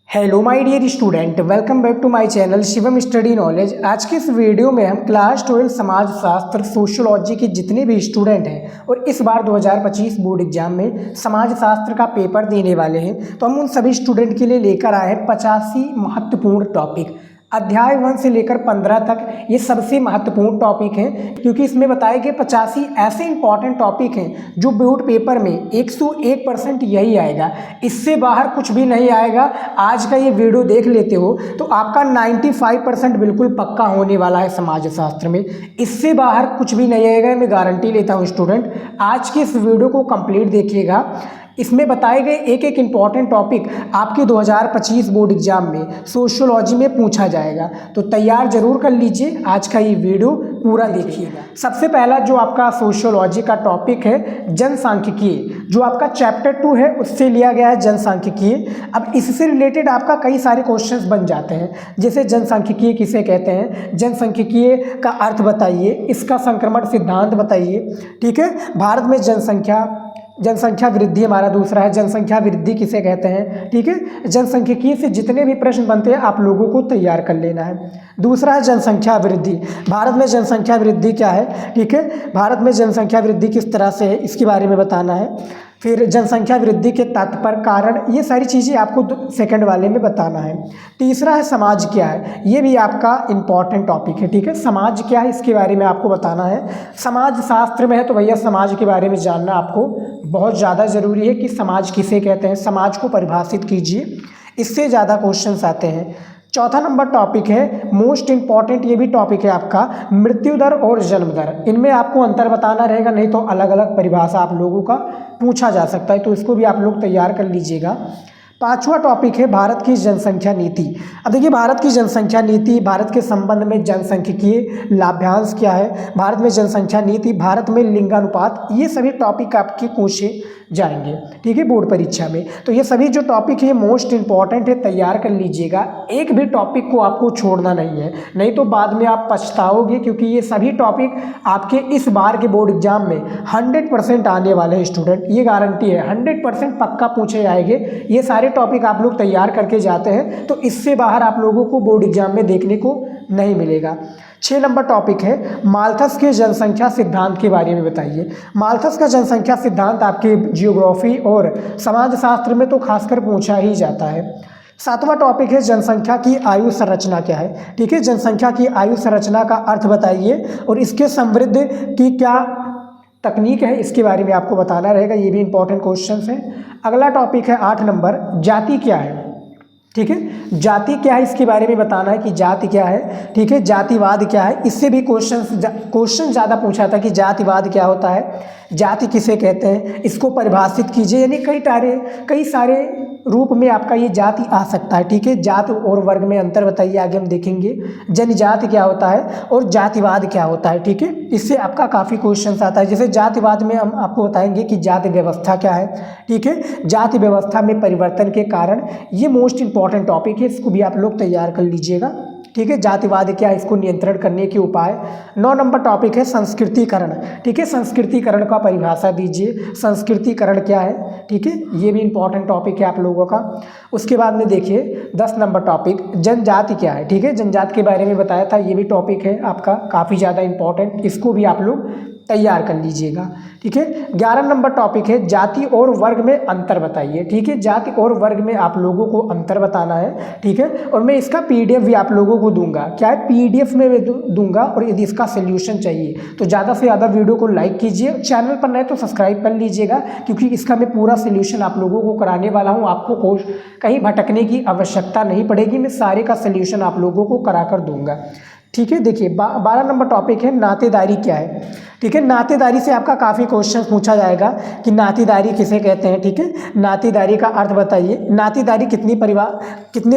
Hello my dear student, welcome back to my channel Shivam study knowledge. आज के इस video में हम क्लास 12 समाजशास्त्र सोशियोलॉजी के जितने भी स्टूडेंट हैं और इस बार 2025 बोर्ड एग्जाम में समाजशास्त्र का पेपर देने वाले हैं, तो हम उन सभी स्टूडेंट के लिए लेकर आए हैं 85 महत्वपूर्ण टॉपिक। अध्याय 1 से लेकर 15 तक ये सबसे महत्वपूर्ण टॉपिक हैं, क्योंकि इसमें बताए गए 85 ऐसे इंपॉर्टेंट टॉपिक हैं जो बोर्ड पेपर में 101% यही आएगा, इससे बाहर कुछ भी नहीं आएगा। आज का ये वीडियो देख लेते हो तो आपका 95% बिल्कुल पक्का होने वाला है समाजशास्त्र में, इससे बाहर कुछ भी नहीं आएगा, मैं गारंटी लेता हूँ। स्टूडेंट आज की इस वीडियो को कंप्लीट देखिएगा, इसमें बताए गए एक एक इम्पॉर्टेंट टॉपिक आपके 2025 बोर्ड एग्जाम में सोशियोलॉजी में पूछा जाएगा, तो तैयार जरूर कर लीजिए। आज का ये वीडियो पूरा देखिएगा। सबसे पहला जो आपका सोशियोलॉजी का टॉपिक है जनसांख्यिकीय, जो आपका चैप्टर 2 है उससे लिया गया है जनसांख्यिकीय। अब इससे रिलेटेड आपका कई सारे क्वेश्चंस बन जाते हैं, जैसे जनसांख्यिकीय किसे कहते हैं, जनसांख्यिकीय का अर्थ बताइए, इसका संक्रमण सिद्धांत बताइए। ठीक है, भारत में जनसंख्या वृद्धि हमारा दूसरा है, जनसंख्या वृद्धि किसे कहते हैं। ठीक है, जनसांख्यिकीय से जितने भी प्रश्न बनते हैं आप लोगों को तैयार कर लेना है। दूसरा है जनसंख्या वृद्धि, भारत में जनसंख्या वृद्धि क्या है। ठीक है, भारत में जनसंख्या वृद्धि किस तरह से है इसके बारे में बताना है। फिर जनसंख्या वृद्धि के तात्पर्य, कारण, ये सारी चीज़ें आपको सेकंड वाले में बताना है। तीसरा है समाज क्या है, ये भी आपका इम्पॉर्टेंट टॉपिक है। ठीक है, समाज क्या है इसके बारे में आपको बताना है। समाज शास्त्र में है तो भैया समाज के बारे में जानना आपको बहुत ज़्यादा ज़रूरी है कि समाज किसे कहते हैं, समाज को परिभाषित कीजिए, इससे ज़्यादा क्वेश्चंस आते हैं। चौथा नंबर टॉपिक है मोस्ट इंपॉर्टेंट, ये भी टॉपिक है आपका मृत्यु दर और जन्म दर। इनमें आपको अंतर बताना रहेगा, नहीं तो अलग अलग परिभाषा आप लोगों का पूछा जा सकता है, तो इसको भी आप लोग तैयार कर लीजिएगा। पांचवा टॉपिक है भारत की जनसंख्या नीति। अब देखिए, भारत की जनसंख्या नीति, भारत के संबंध में जनसांख्यिकीय लाभ्यांश क्या है, भारत में जनसंख्या नीति, भारत में लिंगानुपात, ये सभी टॉपिक आपके पूछे जाएंगे। ठीक है, बोर्ड परीक्षा में। तो ये सभी जो टॉपिक है मोस्ट इंपॉर्टेंट है, तैयार कर लीजिएगा। एक भी टॉपिक को आपको छोड़ना नहीं है, नहीं तो बाद में आप पछताओगे, क्योंकि ये सभी टॉपिक आपके इस बार के बोर्ड एग्जाम में 100% आने वाले हैं। स्टूडेंट ये गारंटी है, 100% पक्का पूछे जाएंगे। ये सारे टॉपिक आप लोग तैयार करके जाते हैं तो इससे बाहर आप लोगों को बोर्ड एग्जाम में देखने को नहीं मिलेगा। 6 नंबर टॉपिक है माल्थस के जनसंख्या सिद्धांत के बारे में बताइए। माल्थस का जनसंख्या सिद्धांत आपके जियोग्राफी और समाजशास्त्र में तो खासकर पूछा ही जाता है। 7वां टॉपिक है जनसंख्या की आयु संरचना क्या है। ठीक है, जनसंख्या की आयु संरचना का अर्थ बताइए और इसके समृद्ध की क्या तकनीक है इसके बारे में आपको बताना रहेगा, ये भी इंपॉर्टेंट क्वेश्चंस हैं। अगला टॉपिक है 8 नंबर जाति क्या है। ठीक है, जाति क्या है इसके बारे में बताना है कि जाति क्या है। ठीक है, जातिवाद क्या है, इससे भी क्वेश्चन ज़्यादा पूछा था कि जातिवाद क्या होता है, जाति किसे कहते हैं, इसको परिभाषित कीजिए। यानी कई सारे रूप में आपका ये जाति आ सकता है। ठीक है, जात और वर्ग में अंतर बताइए, आगे हम देखेंगे। जनजाति क्या होता है और जातिवाद क्या होता है। ठीक है, इससे आपका काफ़ी क्वेश्चन आता है। जैसे जातिवाद में हम आपको बताएंगे कि जाति व्यवस्था क्या है। ठीक है, जाति व्यवस्था में परिवर्तन के कारण, ये मोस्ट इंपॉर्टेंट टॉपिक है, इसको भी आप लोग तैयार कर लीजिएगा। ठीक है, जातिवाद क्या है, इसको नियंत्रण करने के उपाय। 9 नंबर टॉपिक है संस्कृतिकरण। ठीक है, संस्कृतिकरण का परिभाषा दीजिए, संस्कृतिकरण क्या है। ठीक है, ये भी इंपॉर्टेंट टॉपिक है आप लोगों का। उसके बाद में देखिए 10 नंबर टॉपिक जनजाति क्या है। ठीक है, जनजाति के बारे में बताया था, ये भी टॉपिक है आपका काफ़ी ज़्यादा इंपॉर्टेंट, इसको भी आप लोग तैयार कर लीजिएगा। ठीक है, 11 नंबर टॉपिक है जाति और वर्ग में अंतर बताइए। ठीक है, जाति और वर्ग में आप लोगों को अंतर बताना है। ठीक है, और मैं इसका पीडीएफ भी आप लोगों को दूंगा, क्या है पीडीएफ में मैं दूंगा, और यदि इसका सोल्यूशन चाहिए तो ज़्यादा से ज़्यादा वीडियो को लाइक कीजिए, चैनल पर नए तो सब्सक्राइब कर लीजिएगा, क्योंकि इसका मैं पूरा सोल्यूशन आप लोगों को कराने वाला हूँ। आपको कहीं भटकने की आवश्यकता नहीं पड़ेगी, मैं सारे का सोल्यूशन आप लोगों को करा कर दूंगा। ठीक है, देखिए 12 नंबर टॉपिक है नातेदारी क्या है। ठीक है, नातेदारी से आपका काफ़ी क्वेश्चन पूछा जाएगा कि नातेदारी किसे कहते हैं। ठीक है, नातेदारी का अर्थ बताइए, नातेदारी कितने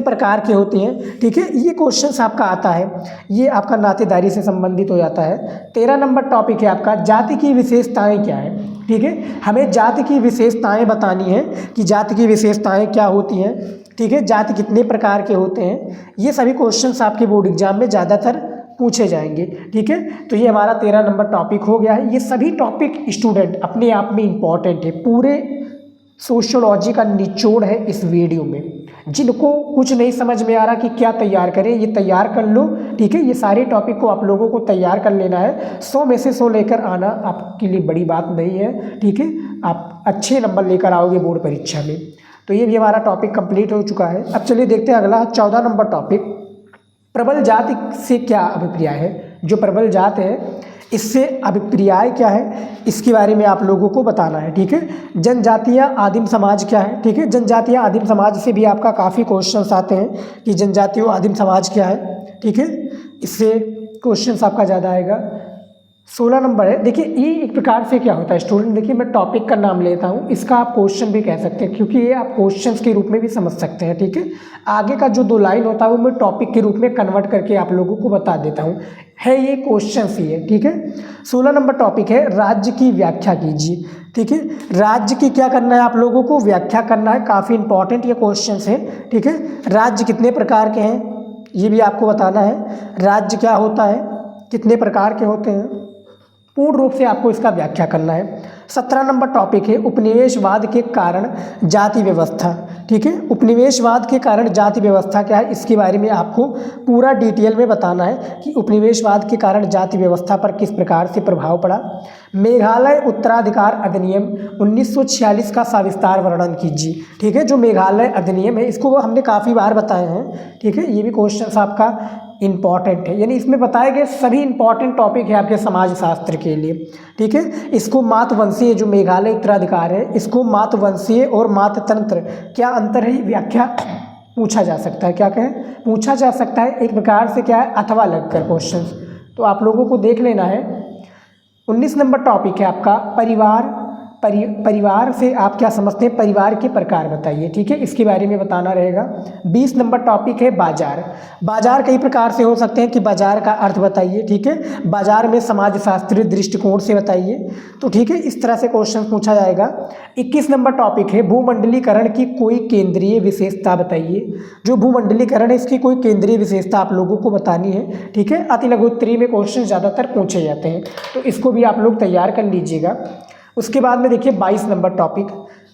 प्रकार की होती हैं। ठीक है, ये क्वेश्चंस आपका आता है, ये आपका नातेदारी से संबंधित हो जाता है। 13 नंबर टॉपिक है आपका जाति की विशेषताएं क्या है। ठीक है, हमें जाति की विशेषताएं बतानी है कि जाति की विशेषताएं क्या होती हैं। ठीक है, जाति कितने प्रकार के होते हैं, ये सभी क्वेश्चंस आपके बोर्ड एग्जाम में ज़्यादातर पूछे जाएंगे। ठीक है, तो ये हमारा 13 नंबर टॉपिक हो गया है। ये सभी टॉपिक स्टूडेंट अपने आप में इम्पॉर्टेंट है, पूरे सोशियोलॉजी का निचोड़ है इस वीडियो में। जिनको कुछ नहीं समझ में आ रहा कि क्या तैयार करें, ये तैयार कर लो, ठीक है। ये सारे टॉपिक को आप लोगों को तैयार कर लेना है। 100 में से 100 लेकर आना आपके लिए बड़ी बात नहीं है, ठीक है। आप अच्छे नंबर लेकर आओगे बोर्ड परीक्षा में। तो ये भी हमारा टॉपिक कंप्लीट हो चुका है। अब चलिए देखते हैं अगला 14 नंबर टॉपिक, प्रबल जाति से क्या अभिप्राय है। जो प्रबल जात है इससे अभिप्राय क्या है, इसके बारे में आप लोगों को बताना है, ठीक है। जनजातियाँ आदिम समाज क्या है, ठीक है। जनजातियाँ आदिम समाज से भी आपका काफ़ी क्वेश्चंस आते हैं कि जनजातियों आदिम समाज क्या है, ठीक है। इससे क्वेश्चंस आपका ज़्यादा आएगा। 16 नंबर है, देखिए ये एक प्रकार से क्या होता है स्टूडेंट, देखिए मैं टॉपिक का नाम लेता हूँ, इसका आप क्वेश्चन भी कह सकते हैं क्योंकि ये आप क्वेश्चंस के रूप में भी समझ सकते हैं, ठीक है। आगे का जो 2 लाइन होता है वो मैं टॉपिक के रूप में कन्वर्ट करके आप लोगों को बता देता हूँ, है ये क्वेश्चंस ही है, ठीक है। 16 नंबर टॉपिक है राज्य की व्याख्या कीजिए, ठीक है। राज्य की क्या करना है आप लोगों को, व्याख्या करना है। काफ़ी इंपॉर्टेंट ये क्वेश्चंस है, ठीक है। राज्य कितने प्रकार के हैं ये भी आपको बताना है। राज्य क्या होता है, कितने प्रकार के होते हैं, पूर्ण रूप से आपको इसका व्याख्या करना है। 17 नंबर टॉपिक है उपनिवेशवाद के कारण जाति व्यवस्था, ठीक है। उपनिवेशवाद के कारण जाति व्यवस्था क्या है, इसके बारे में आपको पूरा डिटेल में बताना है कि उपनिवेशवाद के कारण जाति व्यवस्था पर किस प्रकार से प्रभाव पड़ा। मेघालय उत्तराधिकार अधिनियम 1946 का सविस्तार वर्णन कीजिए, ठीक है। जो मेघालय अधिनियम है इसको हमने काफ़ी बार बताए हैं, ठीक है। ये भी क्वेश्चन आपका इंपॉर्टेंट है, यानी इसमें बताए गए सभी इंपॉर्टेंट टॉपिक है आपके समाजशास्त्र के लिए, ठीक है। इसको मातवंशीय, जो मेघालय उत्तराधिकार है, इसको मातवंशीय और माततंत्र क्या अंतर है, व्याख्या पूछा जा सकता है। क्या कहें, पूछा जा सकता है एक प्रकार से, क्या है, अथवा लगकर क्वेश्चन, तो आप लोगों को देख लेना है। 19 नंबर टॉपिक है आपका परिवार। परिवार से आप क्या समझते हैं, परिवार के प्रकार बताइए, ठीक है। इसके बारे में बताना रहेगा। 20 नंबर टॉपिक है बाजार। बाजार कई प्रकार से हो सकते हैं कि बाजार का अर्थ बताइए, ठीक है। बाजार में समाजशास्त्रीय दृष्टिकोण से बताइए, तो ठीक है, इस तरह से क्वेश्चन पूछा जाएगा। 21 नंबर टॉपिक है भूमंडलीकरण की कोई केंद्रीय विशेषता बताइए। जो भूमंडलीकरण है इसकी कोई केंद्रीय विशेषता आप लोगों को बतानी है, ठीक है। अति लघु उत्तरीय में क्वेश्चन ज़्यादातर पूछे जाते हैं, तो इसको भी आप लोग तैयार कर लीजिएगा। उसके बाद में देखिए 22 नंबर टॉपिक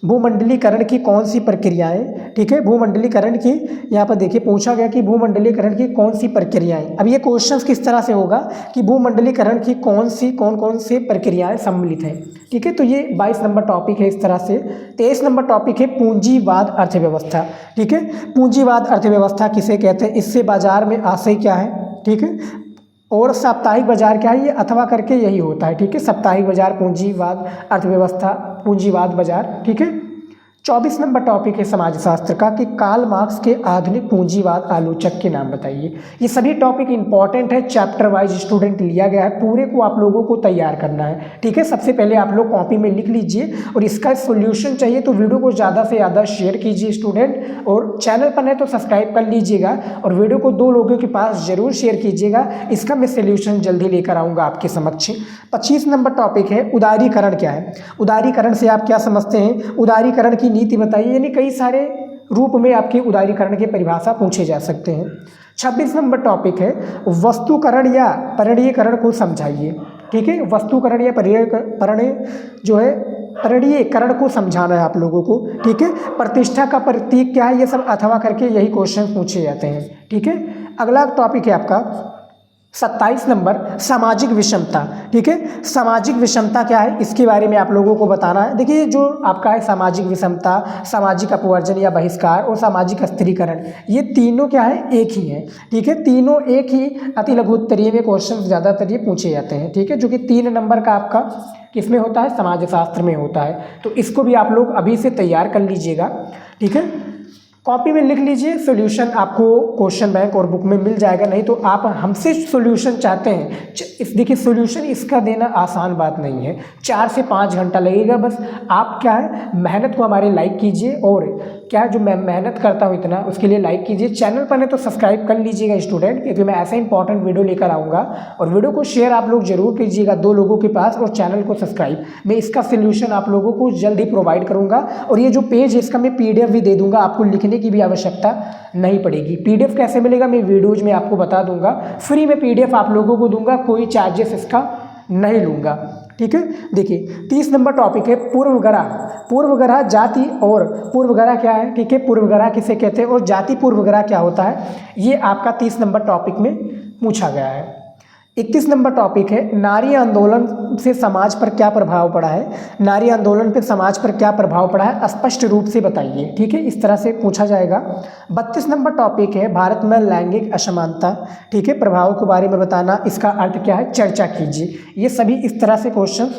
भूमंडलीकरण की कौन सी प्रक्रियाएं, ठीक है। भूमंडलीकरण की यहाँ पर देखिए पूछा गया कि भूमंडलीकरण की कौन सी प्रक्रियाएं। अब ये क्वेश्चंस किस तरह से होगा कि भूमंडलीकरण की कौन कौन से प्रक्रियाएं सम्मिलित हैं, ठीक है। तो ये 22 नंबर टॉपिक है इस तरह से। 23 नंबर टॉपिक है पूंजीवाद अर्थव्यवस्था, ठीक है। पूंजीवाद अर्थव्यवस्था किसे कहते हैं, इससे बाजार में आशय क्या है, ठीक है। और साप्ताहिक बाजार क्या है, ये अथवा करके यही होता है, ठीक है। साप्ताहिक बाजार, पूंजीवाद अर्थव्यवस्था, पूंजीवाद बाजार, ठीक है। 24 नंबर टॉपिक है समाजशास्त्र का कि कार्ल मार्क्स के आधुनिक पूंजीवाद आलोचक के नाम बताइए। ये सभी टॉपिक इंपॉर्टेंट है, चैप्टर वाइज स्टूडेंट लिया गया है, पूरे को आप लोगों को तैयार करना है, ठीक है। सबसे पहले आप लोग कॉपी में लिख लीजिए और इसका सोल्यूशन चाहिए तो वीडियो को ज़्यादा से ज़्यादा शेयर कीजिए स्टूडेंट, और चैनल पर है तो सब्सक्राइब कर लीजिएगा और वीडियो को 2 लोगों के पास जरूर शेयर कीजिएगा। इसका मैं सोल्यूशन जल्दी लेकर आऊँगा आपके समक्ष। 25 नंबर टॉपिक है उदारीकरण क्या है। उदारीकरण से आप क्या समझते हैं, उदारीकरण की नीति बताइए, यानी कई सारे रूप में आपके उदारीकरण की परिभाषा पूछे जा सकते हैं। 26 नंबर टॉपिक है वस्तुकरण या परिणीयकरण को समझाइए, ठीक है। वस्तुकरण या परिणीयकरण को समझाना है आप लोगों को, ठीक है। प्रतिष्ठा का प्रतीक क्या है, ये सब अथवा करके यही क्वेश्चन पूछे जाते हैं, ठीक है। अगला टॉपिक है आपका 27 नंबर सामाजिक विषमता, ठीक है। सामाजिक विषमता क्या है इसके बारे में आप लोगों को बताना है। देखिए जो आपका है सामाजिक विषमता, सामाजिक अपवर्जन या बहिष्कार और सामाजिक अस्थिरीकरण, ये तीनों क्या है, एक ही है, ठीक है। तीनों एक ही अति लघु उत्तरीय में क्वेश्चन ज़्यादातर ये पूछे जाते हैं, ठीक है। जो कि 3 नंबर का आपका किस में होता है, समाजशास्त्र में होता है। तो इसको भी आप लोग अभी से तैयार कर लीजिएगा, ठीक है। कॉपी में लिख लीजिए, सॉल्यूशन आपको क्वेश्चन बैंक और बुक में मिल जाएगा। नहीं तो आप हमसे सॉल्यूशन चाहते हैं, इस देखिए सॉल्यूशन इसका देना आसान बात नहीं है, 4 से 5 घंटा लगेगा। बस आप क्या है मेहनत को हमारे लाइक कीजिए, और क्या है जो मैं मेहनत करता हूँ इतना उसके लिए लाइक कीजिए। चैनल पर नहीं तो सब्सक्राइब कर लीजिएगा स्टूडेंट, क्योंकि मैं ऐसा इंपॉर्टेंट वीडियो लेकर आऊँगा। और वीडियो को शेयर आप लोग जरूर कीजिएगा 2 लोगों के पास, और चैनल को सब्सक्राइब। मैं इसका सॉल्यूशन आप लोगों को जल्द ही प्रोवाइड करूँगा, और ये जो पेज है इसका मैं PDF भी दे दूँगा, आपको लिखने की भी आवश्यकता नहीं पड़ेगी। PDF कैसे मिलेगा मैं वीडियोज में आपको बता दूंगा, फ्री में PDF आप लोगों को दूंगा, कोई चार्जेस इसका नहीं लूँगा, ठीक है। देखिए 30 नंबर टॉपिक है पूर्वग्रह। पूर्वग्रह जाति और पूर्वग्रह क्या है, ठीक है, पूर्वग्रह किसे कहते हैं और जाति पूर्वग्रह क्या होता है, ये आपका 30 नंबर टॉपिक में पूछा गया है। 31 नंबर टॉपिक है नारी आंदोलन से समाज पर क्या प्रभाव पड़ा है। नारी आंदोलन पर समाज पर क्या प्रभाव पड़ा है, स्पष्ट रूप से बताइए, ठीक है, इस तरह से पूछा जाएगा। 32 नंबर टॉपिक है भारत में लैंगिक असमानता, ठीक है, प्रभाव के बारे में बताना, इसका अर्थ क्या है, चर्चा कीजिए। ये सभी इस तरह से क्वेश्चन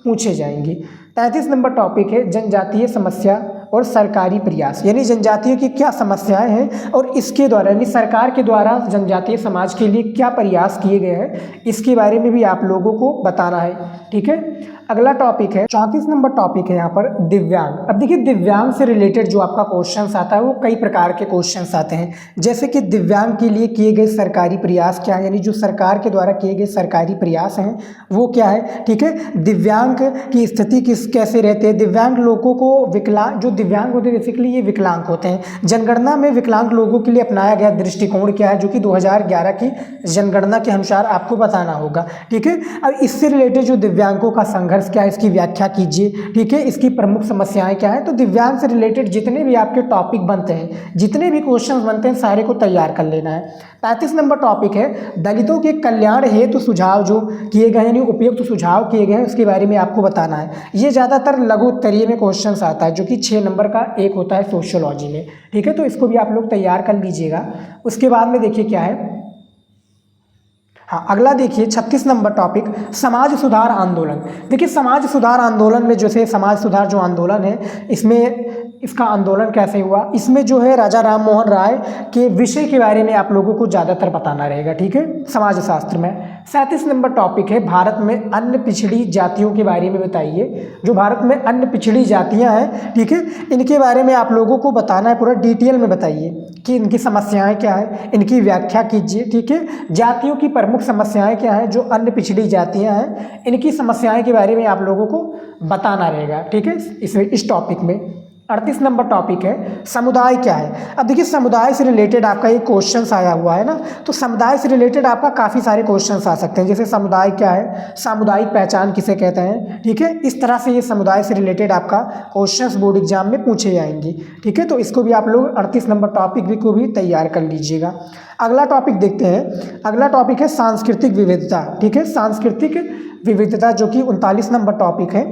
पूछे जाएंगे। 33 नंबर टॉपिक है जनजातीय समस्या और सरकारी प्रयास, यानी जनजातियों की क्या समस्याएं हैं और इसके द्वारा यानी सरकार के द्वारा जनजातीय समाज के लिए क्या प्रयास किए गए हैं, इसके बारे में भी आप लोगों को बताना है, ठीक है। अगला टॉपिक है 34 नंबर टॉपिक है यहाँ पर दिव्यांग। अब देखिए दिव्यांग से रिलेटेड जो आपका क्वेश्चंस आता है वो कई प्रकार के क्वेश्चंस आते हैं, जैसे कि दिव्यांग के लिए किए गए सरकारी प्रयास क्या है, यानी जो सरकार के द्वारा किए गए सरकारी प्रयास हैं वो क्या है, ठीक है। दिव्यांग की स्थिति कैसे रहती है, दिव्यांग लोगों को विकलांग, जो दिव्यांग होते हैं बेसिकली ये विकलांग होते हैं। जनगणना में विकलांग लोगों के लिए अपनाया गया दृष्टिकोण क्या है, जो कि 2011 की जनगणना के अनुसार आपको बताना होगा, ठीक है। अब इससे रिलेटेड जो दिव्यांगों का संघर्ष क्या है इसकी व्याख्या कीजिए, ठीक है, इसकी प्रमुख समस्याएं क्या है। तो दिव्यांग से रिलेटेड जितने भी आपके टॉपिक बनते हैं, जितने भी क्वेश्चंस बनते हैं, सारे को तैयार कर लेना है। 35 नंबर टॉपिक है दलितों के कल्याण हेतु सुझाव जो किए गए यानी उपयुक्त सुझाव किए गए हैं उसके बारे में आपको बताना है। ये ज़्यादातर लघु उत्तरीय में क्वेश्चंस आता है, जो कि 6 नंबर का एक होता है सोशियोलॉजी में, ठीक है, तो इसको भी आप लोग तैयार कर लीजिएगा। उसके बाद में देखिए क्या है, हाँ अगला देखिए 36 नंबर टॉपिक समाज सुधार आंदोलन। देखिए समाज सुधार आंदोलन में जैसे समाज सुधार जो आंदोलन है इसमें इसका आंदोलन कैसे हुआ, इसमें जो है राजा राम मोहन राय के विषय के बारे में आप लोगों को ज़्यादातर बताना रहेगा, ठीक है, समाज शास्त्र में। 37 नंबर टॉपिक है भारत में अन्य पिछड़ी जातियों के बारे में बताइए। जो भारत में अन्य पिछड़ी जातियां हैं, ठीक है, इनके बारे में आप लोगों को बताना है, पूरा डिटेल में बताइए कि इनकी समस्याएं क्या है, इनकी व्याख्या कीजिए, ठीक है। जातियों की प्रमुख समस्याएं क्या है, जो अन्य पिछड़ी जातियां हैं इनकी समस्याएं के बारे में आप लोगों को बताना रहेगा, ठीक है, इस टॉपिक में। 38 नंबर टॉपिक है समुदाय क्या है। अब देखिए समुदाय से रिलेटेड आपका एक क्वेश्चन आया हुआ है ना, तो समुदाय से रिलेटेड आपका काफ़ी सारे क्वेश्चन आ सकते हैं, जैसे समुदाय क्या है, सामुदायिक पहचान किसे कहते हैं, ठीक है, इस तरह से ये समुदाय से रिलेटेड आपका क्वेश्चन बोर्ड एग्जाम में पूछे जाएंगे, ठीक है, तो इसको भी आप लोग 38 नंबर टॉपिक भी को भी तैयार कर लीजिएगा। अगला टॉपिक देखते हैं, अगला टॉपिक है सांस्कृतिक विविधता, ठीक है, सांस्कृतिक विविधता जो कि 39 नंबर टॉपिक है।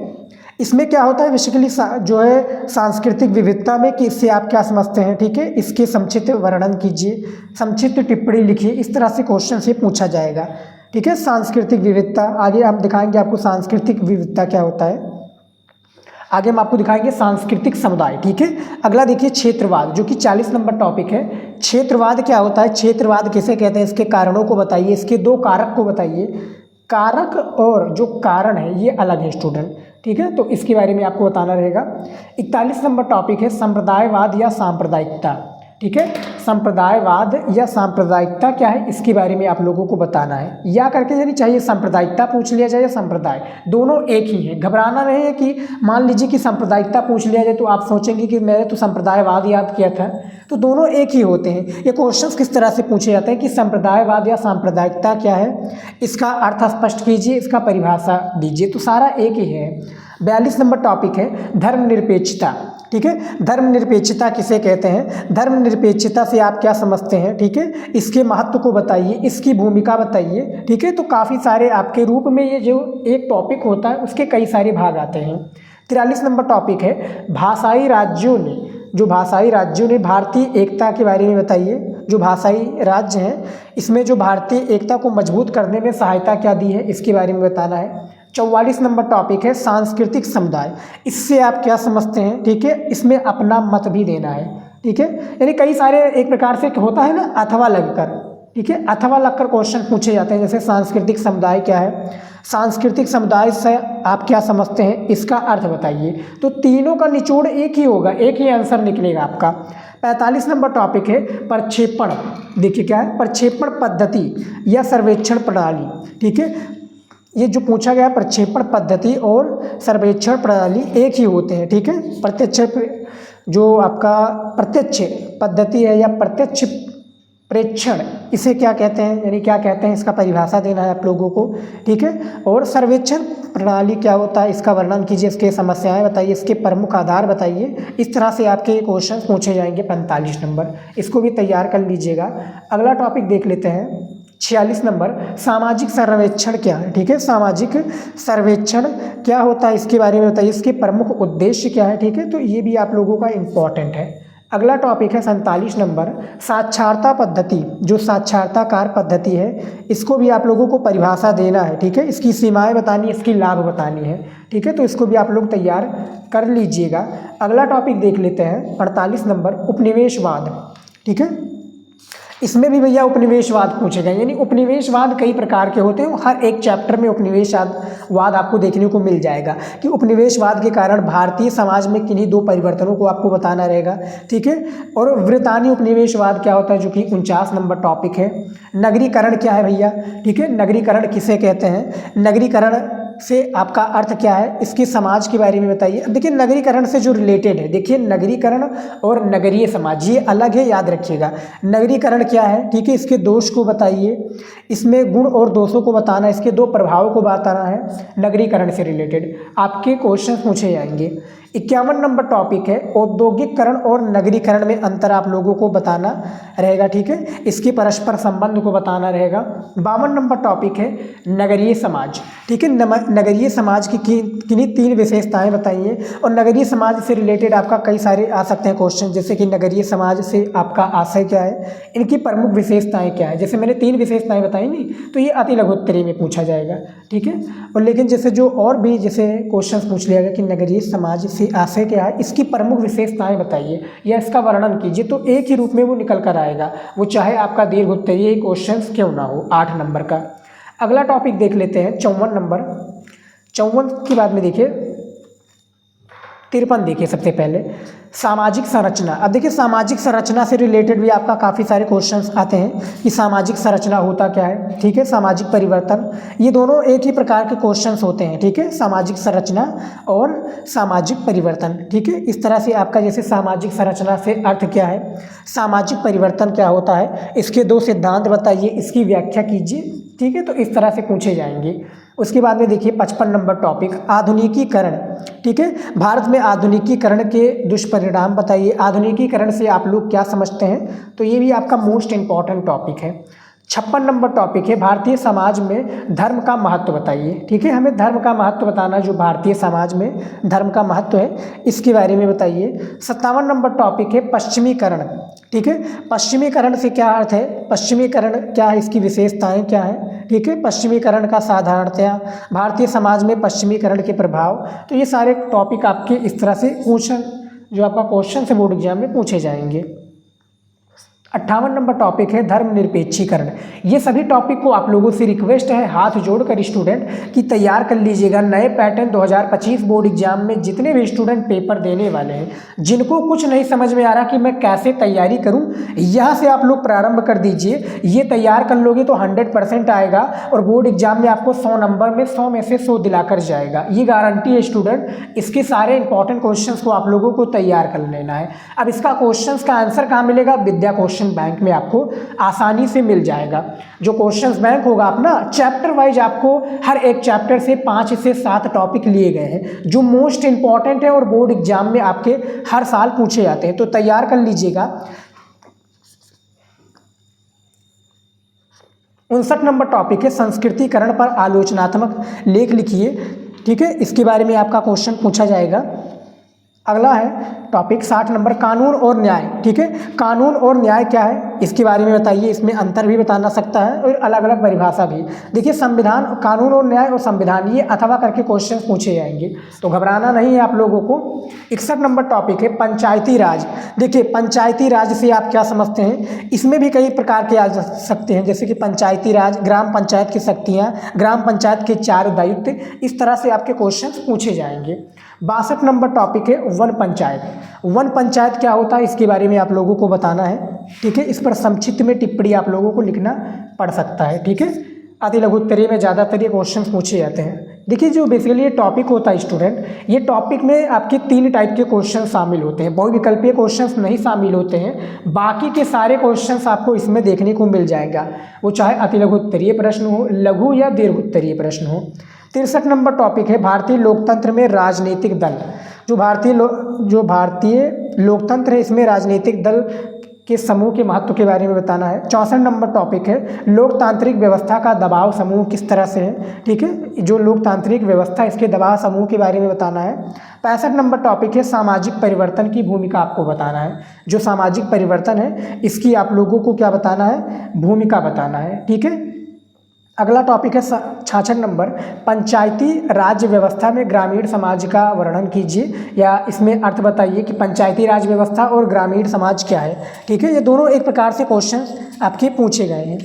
इसमें क्या होता है बेसिकली जो है सांस्कृतिक विविधता में कि इससे आप क्या समझते हैं, ठीक है, इसके संक्षिप्त वर्णन कीजिए, संक्षिप्त टिप्पणी लिखिए, इस तरह से क्वेश्चन से पूछा जाएगा, ठीक है। सांस्कृतिक विविधता आगे हम दिखाएंगे आपको सांस्कृतिक विविधता क्या होता है, आगे हम आपको दिखाएंगे सांस्कृतिक समुदाय, ठीक है। अगला देखिए क्षेत्रवाद जो कि 40 नंबर टॉपिक है। क्षेत्रवाद क्या होता है, क्षेत्रवाद किसे कहते हैं, इसके कारणों को बताइए, इसके 2 कारक को बताइए। कारक और जो कारण है ये अलग है स्टूडेंट, ठीक है, तो इसके बारे में आपको बताना रहेगा। 41 नंबर टॉपिक है संप्रदायवाद या सांप्रदायिकता, ठीक है, संप्रदायवाद या सांप्रदायिकता क्या है इसके बारे में आप लोगों को बताना है, या करके यानी चाहिए सांप्रदायिकता पूछ लिया जाए या संप्रदाय, दोनों एक ही है। घबराना नहीं है कि मान लीजिए कि सांप्रदायिकता पूछ लिया जाए तो आप सोचेंगे कि मैंने तो संप्रदायवाद याद किया था, तो दोनों एक ही होते हैं। ये क्वेश्चंस किस तरह से पूछे जाते हैं कि संप्रदायवाद या सांप्रदायिकता क्या है, इसका अर्थ स्पष्ट कीजिए, इसका परिभाषा दीजिए, तो सारा एक ही है। 42 नंबर टॉपिक है धर्मनिरपेक्षता, ठीक है, धर्मनिरपेक्षता किसे कहते हैं, धर्मनिरपेक्षता से आप क्या समझते हैं, ठीक है, इसके महत्व को बताइए, इसकी भूमिका बताइए, ठीक है, तो काफ़ी सारे आपके रूप में ये जो एक टॉपिक होता है उसके कई सारे भाग आते हैं। 43 नंबर टॉपिक है भाषाई राज्यों ने, जो भाषाई राज्यों ने भारतीय एकता के बारे में बताइए। जो भाषाई राज्य हैं इसमें जो भारतीय एकता को मजबूत करने में सहायता क्या दी है इसके बारे में बताना है। 44 नंबर टॉपिक है सांस्कृतिक समुदाय, इससे आप क्या समझते हैं, ठीक है, इसमें अपना मत भी देना है, ठीक है, यानी कई सारे एक प्रकार से होता है ना अथवा लगकर, ठीक है, अथवा लगकर क्वेश्चन पूछे जाते हैं, जैसे सांस्कृतिक समुदाय क्या है, सांस्कृतिक समुदाय से आप क्या समझते हैं इसका अर्थ बताइए, तो तीनों का निचोड़ एक ही होगा, एक ही आंसर निकलेगा आपका। 45 नंबर टॉपिक है प्रक्षेपण, देखिए क्या है, प्रक्षेपण पद्धति या सर्वेक्षण प्रणाली, ठीक है, ये जो पूछा गया प्रक्षेपण पद्धति और सर्वेक्षण प्रणाली एक ही होते हैं, ठीक है। प्रत्यक्ष जो आपका प्रत्यक्ष पद्धति है या प्रत्यक्ष प्रेक्षण इसे क्या कहते हैं, यानी क्या कहते हैं, इसका परिभाषा देना है आप लोगों को, ठीक है। और सर्वेक्षण प्रणाली क्या होता है, इसका वर्णन कीजिए, इसके समस्याएं बताइए, इसके प्रमुख आधार बताइए। इस तरह से आपके क्वेश्चन पूछे जाएंगे 45 नंबर, इसको भी तैयार कर लीजिएगा। अगला टॉपिक देख लेते हैं 46 नंबर, सामाजिक सर्वेक्षण क्या है, ठीक है। सामाजिक सर्वेक्षण क्या होता है इसके बारे में बताइए, इसके प्रमुख उद्देश्य क्या है, ठीक है। तो ये भी आप लोगों का इम्पॉर्टेंट है। अगला टॉपिक है 47 नंबर, साक्षरता पद्धति, जो साक्षरताकार पद्धति है इसको भी आप लोगों को परिभाषा देना है, ठीक है। इसकी सीमाएं बतानी है, इसकी लाभ बतानी है, ठीक है। तो इसको भी आप लोग तैयार कर लीजिएगा। अगला टॉपिक देख लेते हैं 48 नंबर, उपनिवेशवाद, ठीक है। इसमें भी भैया उपनिवेशवाद पूछे गए, यानी उपनिवेशवाद कई प्रकार के होते हैं, हर एक चैप्टर में उपनिवेशवाद आपको देखने को मिल जाएगा कि उपनिवेशवाद के कारण भारतीय समाज में किन्हीं 2 परिवर्तनों को आपको बताना रहेगा, ठीक है। और वृतानी उपनिवेशवाद क्या होता है, जो कि 49 नंबर टॉपिक है। नगरीकरण क्या है भैया, ठीक है, नगरीकरण किसे कहते हैं, नगरीकरण से आपका अर्थ क्या है, इसके समाज के बारे में बताइए। अब देखिए नगरीकरण से जो रिलेटेड है, देखिए नगरीकरण और नगरीय समाज ये अलग है, याद रखिएगा। नगरीकरण क्या है, ठीक है, इसके दोष को बताइए, इसमें गुण और दोषों को बताना, इसके 2 प्रभावों को बताना है। नगरीकरण से रिलेटेड आपके क्वेश्चन पूछे जाएंगे। 51 नंबर टॉपिक है, औद्योगिकरण और नगरीकरण में अंतर आप लोगों को बताना रहेगा, ठीक है, इसके परस्पर संबंध को बताना रहेगा। 52 नंबर टॉपिक है नगरीय समाज, ठीक है। नगरीय समाज की किन्हीं 3 विशेषताएं बताइए। और नगरीय समाज से रिलेटेड आपका कई सारे आ सकते हैं क्वेश्चन, जैसे कि नगरीय समाज से आपका आशय क्या है, इनकी प्रमुख विशेषताएं क्या है। जैसे मैंने 3 विशेषताएं बताई नहीं, तो ये अति लघु उत्तरीय में पूछा जाएगा, ठीक है। और लेकिन जैसे जो और भी जैसे क्वेश्चन पूछ लिया गया कि नगरीय समाज से आशय क्या है, इसकी प्रमुख विशेषताएं बताइए या इसका वर्णन कीजिए, तो एक ही रूप में वो निकल कर आएगा, वो चाहे आपका दीर्घ उत्तरीय क्वेश्चन क्यों ना हो 8 नंबर का। अगला टॉपिक देख लेते हैं 54 नंबर। 54 के बाद में देखिए 53 देखिए सबसे पहले, सामाजिक संरचना। अब देखिए सामाजिक संरचना से रिलेटेड भी आपका काफ़ी सारे क्वेश्चंस आते हैं कि सामाजिक संरचना होता क्या है, ठीक है। सामाजिक परिवर्तन, ये दोनों एक ही प्रकार के क्वेश्चंस होते हैं, ठीक है। सामाजिक संरचना और सामाजिक परिवर्तन, ठीक है। इस तरह से आपका जैसे सामाजिक संरचना से अर्थ क्या है, सामाजिक परिवर्तन क्या होता है, इसके 2 सिद्धांत बताइए, इसकी व्याख्या कीजिए, ठीक है। तो इस तरह से पूछे जाएंगे। उसके बाद में देखिए 55 नंबर टॉपिक, आधुनिकीकरण, ठीक है। भारत में आधुनिकीकरण के दुष्परिणाम बताइए। आधुनिकीकरण से आप लोग क्या समझते हैं, तो ये भी आपका मोस्ट इम्पॉर्टेंट टॉपिक है। 56 नंबर टॉपिक है भारतीय समाज में धर्म का महत्व बताइए, ठीक है। हमें धर्म का महत्व बताना, जो भारतीय समाज में धर्म का महत्व है इसके बारे में बताइए। 57 नंबर टॉपिक है पश्चिमीकरण, ठीक है। पश्चिमीकरण से क्या अर्थ है, पश्चिमीकरण क्या है, इसकी विशेषताएं क्या है, ठीक है। पश्चिमीकरण का साधारणतया, भारतीय समाज में पश्चिमीकरण के प्रभाव, तो ये सारे टॉपिक आपके इस तरह से क्वेश्चन जो आपका क्वेश्चन से बोर्ड एग्जाम में पूछे जाएंगे। 58 नंबर टॉपिक है धर्मनिरपेक्षीकरण। ये सभी टॉपिक को आप लोगों से रिक्वेस्ट है हाथ जोड़कर स्टूडेंट कि तैयार कर लीजिएगा। नए पैटर्न 2025 बोर्ड एग्जाम में जितने भी स्टूडेंट पेपर देने वाले हैं, जिनको कुछ नहीं समझ में आ रहा कि मैं कैसे तैयारी करूं, यहाँ से आप लोग प्रारंभ कर दीजिए। ये तैयार कर लोगे तो 100% आएगा और बोर्ड एग्जाम में आपको 100 नंबर में 100 में से 100 दिलाकर जाएगा, ये गारंटी है स्टूडेंट। इसके सारे इंपॉर्टेंट क्वेश्चन को आप लोगों को तैयार कर लेना है। अब इसका क्वेश्चन का आंसर कहाँ मिलेगा, विद्या क्वेश्चन बैंक में आपको आसानी से मिल जाएगा। जो क्वेश्चंस बैंक होगा अपना चैप्टर वाइज, आपको हर एक चैप्टर से 5 से 7 टॉपिक लिए गए हैं जो मोस्ट इंपॉर्टेंट है और बोर्ड एग्जाम में आपके हर साल पूछे जाते हैं, तो तैयार कर लीजिएगा। 59 नंबर टॉपिक है संस्कृतिकरण पर आलोचनात्मक लेख लिखिए, ठीक है। इसके बारे में आपका क्वेश्चन पूछा जाएगा। अगला है टॉपिक 60 नंबर कानून और न्याय, ठीक है। कानून और न्याय क्या है इसके बारे में बताइए, इसमें अंतर भी बताना सकता है और अलग अलग परिभाषा भी। देखिए संविधान, कानून और न्याय और संविधान, ये अथवा करके क्वेश्चन पूछे जाएंगे, तो घबराना नहीं है आप लोगों को। 61 नंबर टॉपिक है पंचायती राज। देखिए पंचायती राज से आप क्या समझते हैं, इसमें भी कई प्रकार के आ सकते हैं, जैसे कि पंचायती राज, ग्राम पंचायत की शक्तियाँ, ग्राम पंचायत के 4 दायित्व, इस तरह से आपके क्वेश्चन पूछे जाएंगे। 62 नंबर टॉपिक है वन पंचायत। वन पंचायत क्या होता है इसके बारे में आप लोगों को बताना है, ठीक है। इस पर संक्षिप्त में टिप्पणी आप लोगों को लिखना पड़ सकता है, ठीक है। अति लघु उत्तरीय में ज़्यादातर ये क्वेश्चन पूछे जाते हैं। देखिए जो बेसिकली ये टॉपिक होता है स्टूडेंट, ये टॉपिक में आपके 3 टाइप के क्वेश्चन शामिल होते हैं, बहुविकल्पीय क्वेश्चंस नहीं शामिल होते हैं। बाकी के सारे क्वेश्चंस आपको इसमें देखने को मिल जाएगा, वो चाहे अति लघु उत्तरीय प्रश्न हो, लघु या दीर्घ उत्तरीय प्रश्न हो। 63 नंबर टॉपिक है भारतीय लोकतंत्र में राजनीतिक दल। जो भारतीय लोकतंत्र है इसमें राजनीतिक दल के समूह के महत्व के बारे में बताना है। 64 नंबर टॉपिक है लोकतांत्रिक व्यवस्था का दबाव समूह किस तरह से है, ठीक है, जो लोकतांत्रिक व्यवस्था इसके दबाव समूह के बारे में बताना है। 65 नंबर टॉपिक है सामाजिक परिवर्तन की भूमिका आपको बताना है। जो सामाजिक परिवर्तन है इसकी आप लोगों को क्या बताना है, भूमिका बताना है, ठीक है। अगला टॉपिक है 66 नंबर पंचायती राज व्यवस्था में ग्रामीण समाज का वर्णन कीजिए, या इसमें अर्थ बताइए कि पंचायती राज व्यवस्था और ग्रामीण समाज क्या है, ठीक है। ये दोनों एक प्रकार से क्वेश्चन आपके पूछे गए हैं।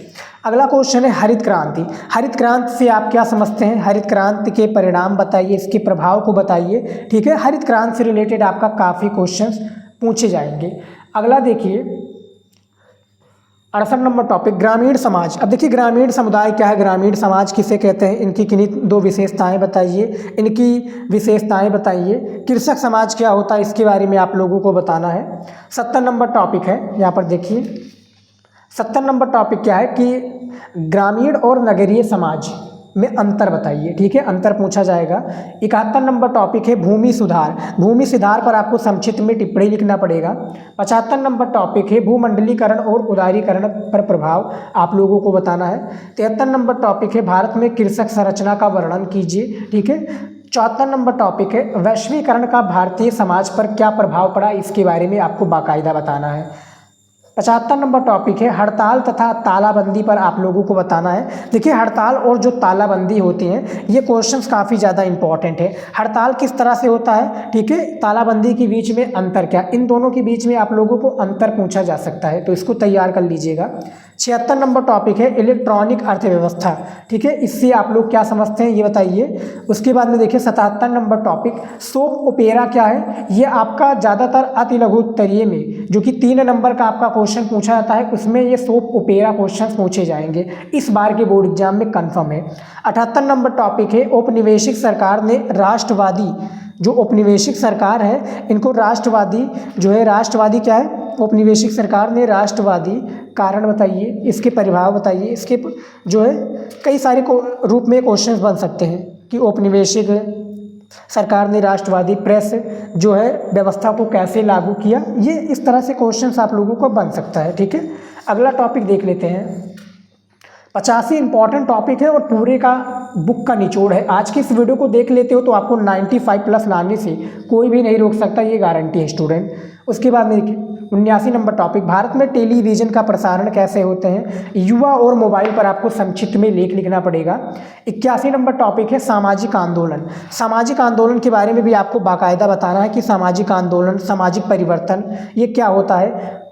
अगला क्वेश्चन है हरित क्रांति। हरित क्रांति से आप क्या समझते हैं, हरित क्रांति के परिणाम बताइए, इसके प्रभाव को बताइए, ठीक है। हरित क्रांति से रिलेटेड आपका काफ़ी क्वेश्चन पूछे जाएंगे। अगला देखिए 68 नंबर टॉपिक ग्रामीण समाज। अब देखिए ग्रामीण समुदाय क्या है, ग्रामीण समाज किसे कहते हैं, इनकी किन्हीं 2 विशेषताएं बताइए, इनकी विशेषताएं बताइए। कृषक समाज क्या होता है इसके बारे में आप लोगों को बताना है। 70 नंबर टॉपिक है, यहाँ पर देखिए 70 नंबर टॉपिक क्या है कि ग्रामीण और नगरीय समाज में अंतर बताइए, ठीक है, अंतर पूछा जाएगा। 71 नंबर टॉपिक है भूमि सुधार। भूमि सुधार पर आपको संक्षिप्त में टिप्पणी लिखना पड़ेगा। 75 नंबर टॉपिक है भूमंडलीकरण और उदारीकरण पर प्रभाव आप लोगों को बताना है। 73 नंबर टॉपिक है भारत में कृषक संरचना का वर्णन कीजिए, ठीक है। 74 नंबर टॉपिक है वैश्वीकरण का भारतीय समाज पर क्या प्रभाव पड़ा, इसके बारे में आपको बाकायदा बताना है। 75 नंबर टॉपिक है हड़ताल तथा तालाबंदी पर आप लोगों को बताना है। देखिए हड़ताल और जो तालाबंदी होती हैं ये क्वेश्चंस काफ़ी ज़्यादा इंपॉर्टेंट है। हड़ताल किस तरह से होता है, ठीक है, तालाबंदी के बीच में अंतर क्या, इन दोनों के बीच में आप लोगों को अंतर पूछा जा सकता है, तो इसको तैयार कर लीजिएगा। 76 नंबर टॉपिक है इलेक्ट्रॉनिक अर्थव्यवस्था, ठीक है, इससे आप लोग क्या समझते हैं ये बताइए। उसके बाद में देखिए 77 नंबर टॉपिक सोप ओपेरा क्या है, ये आपका ज़्यादातर अति लघु उत्तरीय में जो कि 3 नंबर का आपका क्वेश्चन पूछा जाता है उसमें ये सोप ओपेरा क्वेश्चन पूछे जाएंगे, इस बार के बोर्ड एग्जाम में कन्फर्म है। 78 नंबर टॉपिक है औपनिवेशिक सरकार ने राष्ट्रवादी, जो औपनिवेशिक सरकार है इनको राष्ट्रवादी जो है, राष्ट्रवादी क्या है, औपनिवेशिक सरकार ने राष्ट्रवादी कारण बताइए, इसके परिभाव बताइए, इसके जो है कई सारे रूप में क्वेश्चंस बन सकते हैं कि औपनिवेशिक सरकार ने राष्ट्रवादी प्रेस जो है व्यवस्था को कैसे लागू किया, ये इस तरह से क्वेश्चंस आप लोगों को बन सकता है, ठीक है। अगला टॉपिक देख लेते हैं। 85 इंपॉर्टेंट टॉपिक है और पूरे का बुक का निचोड़ है। आज की इस वीडियो को देख लेते हो तो आपको 95 प्लस लाने से कोई भी नहीं रोक सकता, ये गारंटी है स्टूडेंट। उसके बाद में 79 नंबर टॉपिक भारत में टेलीविज़न का प्रसारण कैसे होते हैं, युवा और मोबाइल पर आपको संक्षिप्त में लेख लिखना पड़ेगा। 81 नंबर टॉपिक है सामाजिक आंदोलन। सामाजिक आंदोलन के बारे में भी आपको बाकायदा बताना है कि सामाजिक आंदोलन, सामाजिक परिवर्तन ये क्या होता है।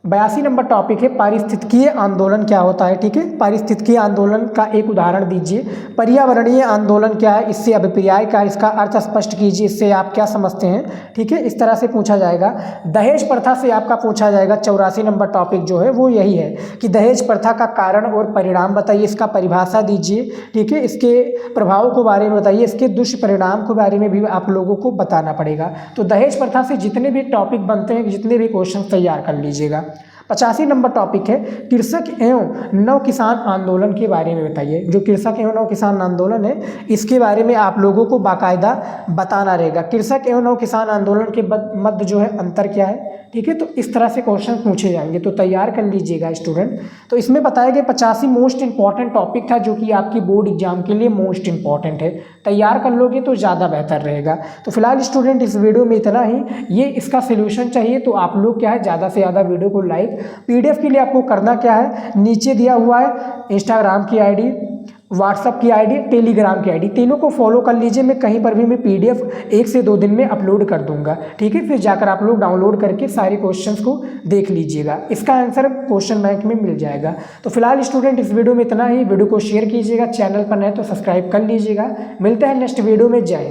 82 नंबर टॉपिक है पारिस्थितिकीय आंदोलन क्या होता है, ठीक है, पारिस्थितिकीय आंदोलन का एक उदाहरण दीजिए। पर्यावरणीय आंदोलन क्या है, इससे अभिप्राय का इसका अर्थ स्पष्ट कीजिए, इससे आप क्या समझते हैं, ठीक है, इस तरह से पूछा जाएगा। दहेज प्रथा से आपका पूछा जाएगा। 84 नंबर टॉपिक जो है वो यही है कि दहेज प्रथा का कारण और परिणाम बताइए, इसका परिभाषा दीजिए, ठीक है, इसके प्रभाव के बारे में बताइए, इसके दुष्परिणाम के बारे में भी आप लोगों को बताना पड़ेगा। तो दहेज प्रथा से जितने भी टॉपिक बनते हैं, जितने भी क्वेश्चन तैयार कर लीजिएगा। 85 नंबर टॉपिक है कृषक एवं नव किसान आंदोलन के बारे में बताइए। जो कृषक एवं नव किसान आंदोलन है इसके बारे में आप लोगों को बाकायदा बताना रहेगा। कृषक एवं नव किसान आंदोलन के मध्य जो है अंतर क्या है, ठीक है, तो इस तरह से क्वेश्चन पूछे जाएंगे, तो तैयार कर लीजिएगा स्टूडेंट। तो इसमें बताया गया 85 मोस्ट इंपॉर्टेंट टॉपिक था जो कि आपकी बोर्ड एग्जाम के लिए मोस्ट इंपॉर्टेंट है, तैयार कर लोगे तो ज़्यादा बेहतर रहेगा। तो फिलहाल स्टूडेंट इस वीडियो में इतना ही। ये इसका सोल्यूशन चाहिए तो आप लोग क्या है ज़्यादा से ज़्यादा वीडियो को लाइक, PDF के लिए आपको करना क्या है, नीचे दिया हुआ है इंस्टाग्राम की ID, व्हाट्सअप की ID, टेलीग्राम की ID, तीनों को फॉलो कर लीजिए। मैं कहीं पर भी मैं PDF 1 से 2 दिन में अपलोड कर दूंगा, ठीक है, फिर जाकर आप लोग डाउनलोड करके सारे क्वेश्चंस को देख लीजिएगा, इसका आंसर क्वेश्चन बैंक में मिल जाएगा। तो फिलहाल स्टूडेंट इस वीडियो में इतना ही। वीडियो को शेयर कीजिएगा, चैनल पर नए तो सब्सक्राइब कर लीजिएगा। मिलते हैं नेक्स्ट वीडियो में, जय हिंद।